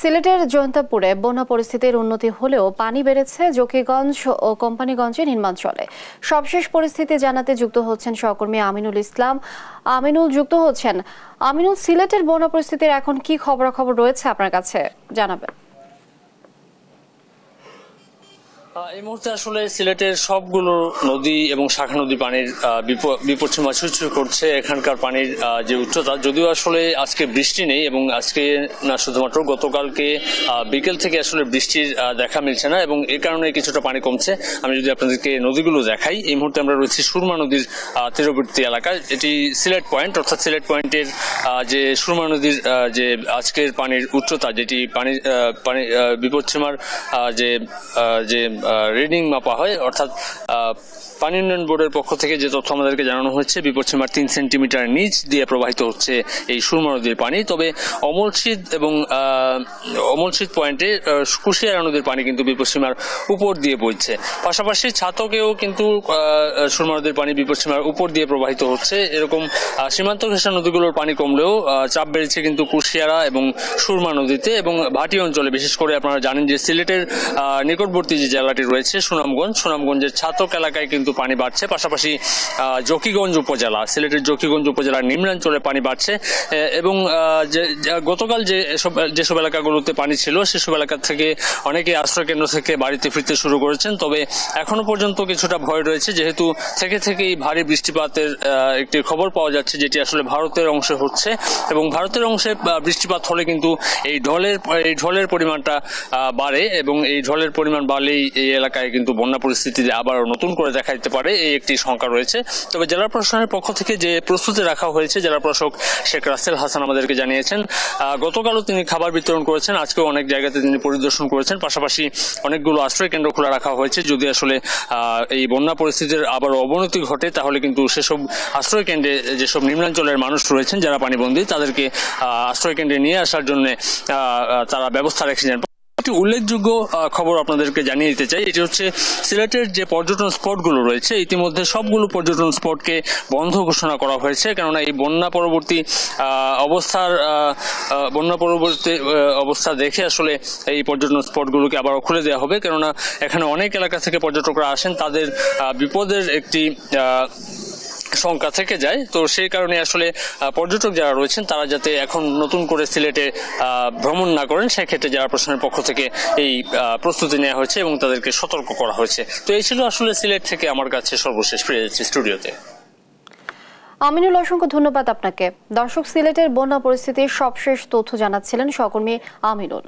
সিলেটের জয়ন্তপুরে বন্যা পরিস্থিতির উন্নতি হলেও পানি বেড়েছে জকিগঞ্জ ও কোম্পানিগঞ্জে নির্মাঞ্চলে। সবশেষ পরিস্থিতি জানাতে যুক্ত হচ্ছেন সহকর্মী আমিনুল ইসলাম। আমিনুল, সিলেটের বন্যা পরিস্থিতির এখন কি খবরাখবর রয়েছে আপনার কাছে জানাবেন? এই মুহূর্তে আসলে সিলেটের সবগুলো নদী এবং শাখা নদী পানির বিপদসীমা ছুঁই করছে। এখানকার পানির যে উচ্চতা, যদিও আসলে আজকে বৃষ্টি নেই এবং আজকে না শুধুমাত্র গতকালকে বিকেল থেকে আসলে বৃষ্টির দেখা মিলছে না এবং এই কারণে কিছুটা পানি কমছে। আমি যদি আপনাদেরকে নদীগুলো দেখাই, এই মুহূর্তে আমরা রয়েছি সুরমা নদীর তীরবর্তী এলাকায়। এটি সিলেট পয়েন্ট, অর্থাৎ সিলেট পয়েন্টের যে সুরমা নদীর যে আজকের পানির উচ্চতা, যেটি পানি বিপদসীমার যে রিডিং মাপা হয়, অর্থাৎ পানি উন্নয়ন বোর্ডের পক্ষ থেকে যে তথ্য আমাদেরকে জানানো হচ্ছে, বিপদসীমার 3 সেন্টিমিটার নিচ দিয়ে প্রবাহিত হচ্ছে এই সুরমা নদীর পানি। তবে অমলশীদ পয়েন্টে কুশিয়ারা নদীর পানি কিন্তু বিপদসীমার উপর দিয়ে বইছে। পাশাপাশি ছাতকেও কিন্তু সুরমা নদীর পানি বিপদসীমার উপর দিয়ে প্রবাহিত হচ্ছে। এরকম সীমান্ত ঘেঁষা নদীগুলোর পানি কমলেও চাপ বেড়েছে কিন্তু কুশিয়ারা এবং সুরমা নদীতে এবং ভাটি অঞ্চলে। বিশেষ করে আপনারা জানেন যে সিলেটের নিকটবর্তী যে জেলাটি রয়েছে সুনামগঞ্জের ছাতক এলাকায় কিন্তু পানি বাড়ছে। পাশাপাশি জকিগঞ্জ উপজেলা, সিলেটের জকিগঞ্জ উপজেলার নিম্নাঞ্চলে পানি বাড়ছে এবং গতকাল যেসব এলাকাগুলোতে পানি ছিল সেসব এলাকা থেকে অনেকে আশ্রয়কেন্দ্র থেকে বাড়িতে ফিরতে শুরু করেছেন। তবে এখনো পর্যন্ত কিছুটা ভয় রয়েছে, যেহেতু থেকেই ভারী বৃষ্টিপাতের একটি খবর পাওয়া যাচ্ছে, যেটি আসলে ভারতের অংশে হচ্ছে এবং ভারতের অংশে বৃষ্টিপাত হলে কিন্তু এই ঢলের পরিমাণটা বাড়ে এবং এই ঢলের পরিমাণ বাড়লেই এই এলাকায় কিন্তু বন্যা পরিস্থিতি আবার নতুন করে দেখা দিতে পারে, এই একটি শঙ্কা রয়েছে। তবে জেলা প্রশাসনের পক্ষ থেকে যে প্রস্তুতি রাখা হয়েছে, জেলা প্রশাসক শেখ রাসেল হাসান আমাদেরকে জানিয়েছেন, গতকালও তিনি খাবার বিতরণ করেছেন, আজকেও অনেক জায়গাতে তিনি পরিদর্শন করেছেন। পাশাপাশি অনেকগুলো আশ্রয় কেন্দ্র খোলা রাখা হয়েছে। যদি আসলে এই বন্যা পরিস্থিতির আবার অবনতি ঘটে, তাহলে কিন্তু সেসব আশ্রয় কেন্দ্রে যেসব নিম্নাঞ্চলের মানুষ রয়েছেন যারা পানিবন্দী, তাদেরকে আশ্রয় কেন্দ্রে নিয়ে আসার জন্য তারা ব্যবস্থা রেখেছেন। একটি উল্লেখযোগ্য খবর আপনাদেরকে জানিয়ে দিতে চাই, এটি হচ্ছে সিলেটের যে পর্যটন স্পটগুলো রয়েছে, ইতিমধ্যে সবগুলো পর্যটন স্পটকে বন্ধ ঘোষণা করা হয়েছে। কেননা এই বন্যা পরবর্তী অবস্থা দেখে আসলে এই পর্যটন স্পটগুলোকে আবারও খুলে দেওয়া হবে। কেননা এখানে অনেক এলাকা থেকে পর্যটকরা আসেন, তাদের বিপদের একটি শঙ্কা থেকে যায়। তো সেই কারণে আসলে পর্যটক যারা রয়েছেন তারা যাতে এখন নতুন করে সিলেটে ভ্রমণ না করেন, সেক্ষেত্রে জেলা প্রশাসনের পক্ষ থেকে এই প্রস্তুতি নেওয়া হয়েছে এবং তাদেরকে সতর্ক করা হয়েছে। তো এই ছিল আসলে সিলেট থেকে আমার কাছে সর্বশেষ। ফিরে যাচ্ছি স্টুডিওতে। আমিনুল, অসংখ্য ধন্যবাদ আপনাকে। দর্শক, সিলেটের বন্যা পরিস্থিতির সবশেষ তথ্য জানাচ্ছিলেন সহকর্মী আমিনুল।